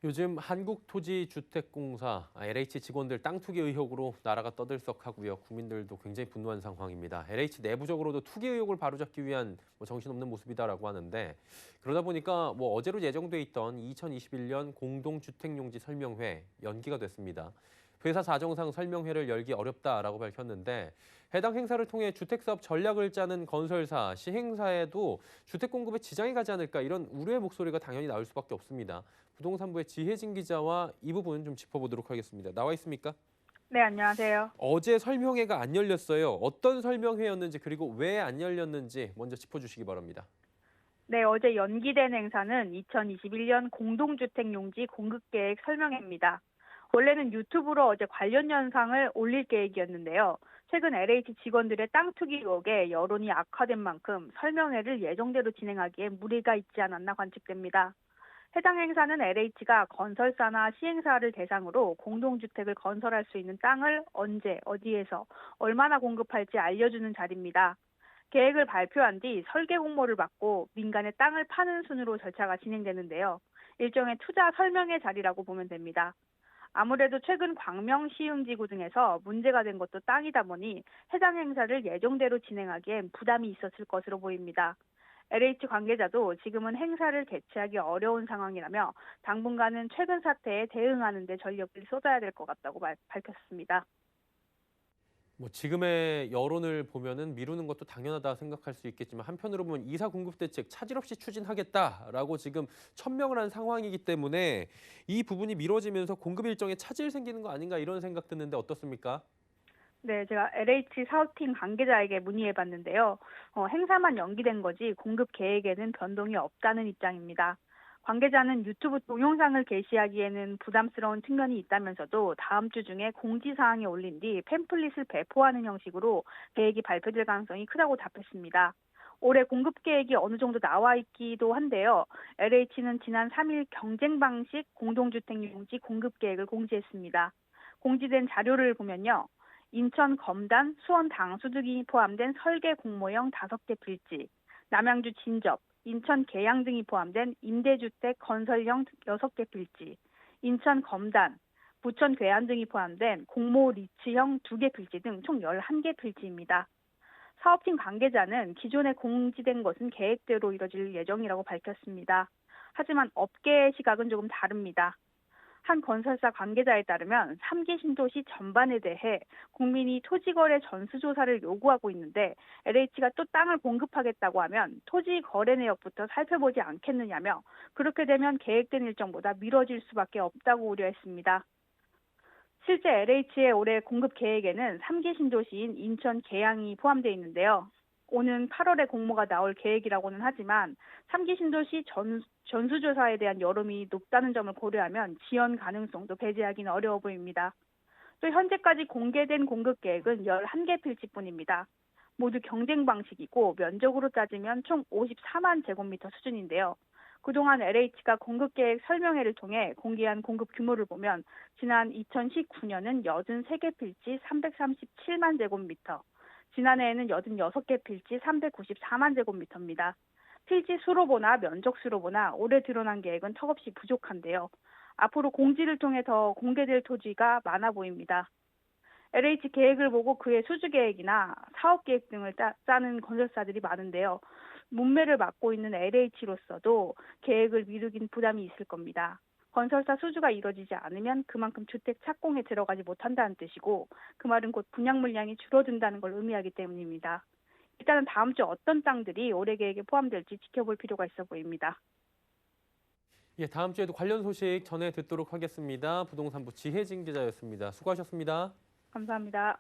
요즘 한국토지주택공사 LH 직원들 땅 투기 의혹으로 나라가 떠들썩하고요. 국민들도 굉장히 분노한 상황입니다. LH 내부적으로도 투기 의혹을 바로잡기 위한 정신없는 모습이다라고 하는데 그러다 보니까 어제로 예정돼 있던 2021년 공동주택용지 설명회 연기가 됐습니다. 회사 사정상 설명회를 열기 어렵다라고 밝혔는데 해당 행사를 통해 주택사업 전략을 짜는 건설사, 시행사에도 주택 공급에 지장이 가지 않을까 이런 우려의 목소리가 당연히 나올 수밖에 없습니다. 부동산부의 지혜진 기자와 이 부분 좀 짚어보도록 하겠습니다. 나와 있습니까? 네, 안녕하세요. 어제 설명회가 안 열렸어요. 어떤 설명회였는지 그리고 왜 안 열렸는지 먼저 짚어주시기 바랍니다. 네, 어제 연기된 행사는 2021년 공동주택용지 공급계획 설명회입니다. 원래는 유튜브로 어제 관련 영상을 올릴 계획이었는데요. 최근 LH 직원들의 땅 투기 의혹에 여론이 악화된 만큼 설명회를 예정대로 진행하기에 무리가 있지 않았나 관측됩니다. 해당 행사는 LH가 건설사나 시행사를 대상으로 공동주택을 건설할 수 있는 땅을 언제, 어디에서, 얼마나 공급할지 알려주는 자리입니다. 계획을 발표한 뒤 설계 공모를 받고 민간의 땅을 파는 순으로 절차가 진행되는데요. 일종의 투자 설명회 자리라고 보면 됩니다. 아무래도 최근 광명 시흥지구 등에서 문제가 된 것도 땅이다 보니 해당 행사를 예정대로 진행하기엔 부담이 있었을 것으로 보입니다. LH 관계자도 지금은 행사를 개최하기 어려운 상황이라며 당분간은 최근 사태에 대응하는 데 전력을 쏟아야 될 것 같다고 밝혔습니다. 지금의 여론을 보면은 미루는 것도 당연하다 생각할 수 있겠지만 한편으로 보면 이사 공급 대책 차질 없이 추진하겠다라고 지금 천명을 한 상황이기 때문에 이 부분이 미뤄지면서 공급 일정에 차질 생기는 거 아닌가 이런 생각 드는데 어떻습니까? 네, 제가 LH 사업팀 관계자에게 문의해봤는데요. 행사만 연기된 거지 공급 계획에는 변동이 없다는 입장입니다. 관계자는 유튜브 동영상을 게시하기에는 부담스러운 측면이 있다면서도 다음 주 중에 공지사항에 올린 뒤 팸플릿을 배포하는 형식으로 계획이 발표될 가능성이 크다고 답했습니다. 올해 공급 계획이 어느 정도 나와 있기도 한데요. LH는 지난 3일 경쟁 방식 공동주택용지 공급 계획을 공지했습니다. 공지된 자료를 보면요. 인천 검단, 수원 당수 등이 포함된 설계 공모형 5개 필지, 남양주 진접, 인천 계양 등이 포함된 임대주택 건설형 6개 필지, 인천 검단, 부천 괴안 등이 포함된 공모 리츠형 2개 필지 등 총 11개 필지입니다. 사업팀 관계자는 기존에 공지된 것은 계획대로 이뤄질 예정이라고 밝혔습니다. 하지만 업계의 시각은 조금 다릅니다. 한 건설사 관계자에 따르면 3기 신도시 전반에 대해 국민이 토지거래 전수조사를 요구하고 있는데 LH가 또 땅을 공급하겠다고 하면 토지거래 내역부터 살펴보지 않겠느냐며 그렇게 되면 계획된 일정보다 미뤄질 수밖에 없다고 우려했습니다. 실제 LH의 올해 공급 계획에는 3기 신도시인 인천 계양이 포함되어 있는데요. 오는 8월에 공모가 나올 계획이라고는 하지만 3기 신도시 전수조사에 대한 여론이 높다는 점을 고려하면 지연 가능성도 배제하기는 어려워 보입니다. 또 현재까지 공개된 공급 계획은 11개 필지뿐입니다. 모두 경쟁 방식이고 면적으로 따지면 총 54만 제곱미터 수준인데요. 그동안 LH가 공급 계획 설명회를 통해 공개한 공급 규모를 보면 지난 2019년은 83개 필지 337만 제곱미터, 지난해에는 86개 필지 394만 제곱미터입니다. 필지 수로 보나 면적 수로 보나 올해 드러난 계획은 턱없이 부족한데요. 앞으로 공지를 통해 더 공개될 토지가 많아 보입니다. LH 계획을 보고 그의 수주 계획이나 사업 계획 등을 짜는 건설사들이 많은데요. 문매를 맡고 있는 LH로서도 계획을 미루긴 부담이 있을 겁니다. 건설사 수주가 이뤄지지 않으면 그만큼 주택 착공에 들어가지 못한다는 뜻이고 그 말은 곧 분양 물량이 줄어든다는 걸 의미하기 때문입니다. 일단은 다음 주 어떤 땅들이 올해 계획에 포함될지 지켜볼 필요가 있어 보입니다. 예, 다음 주에도 관련 소식 전해 듣도록 하겠습니다. 부동산부 지혜진 기자였습니다. 수고하셨습니다. 감사합니다.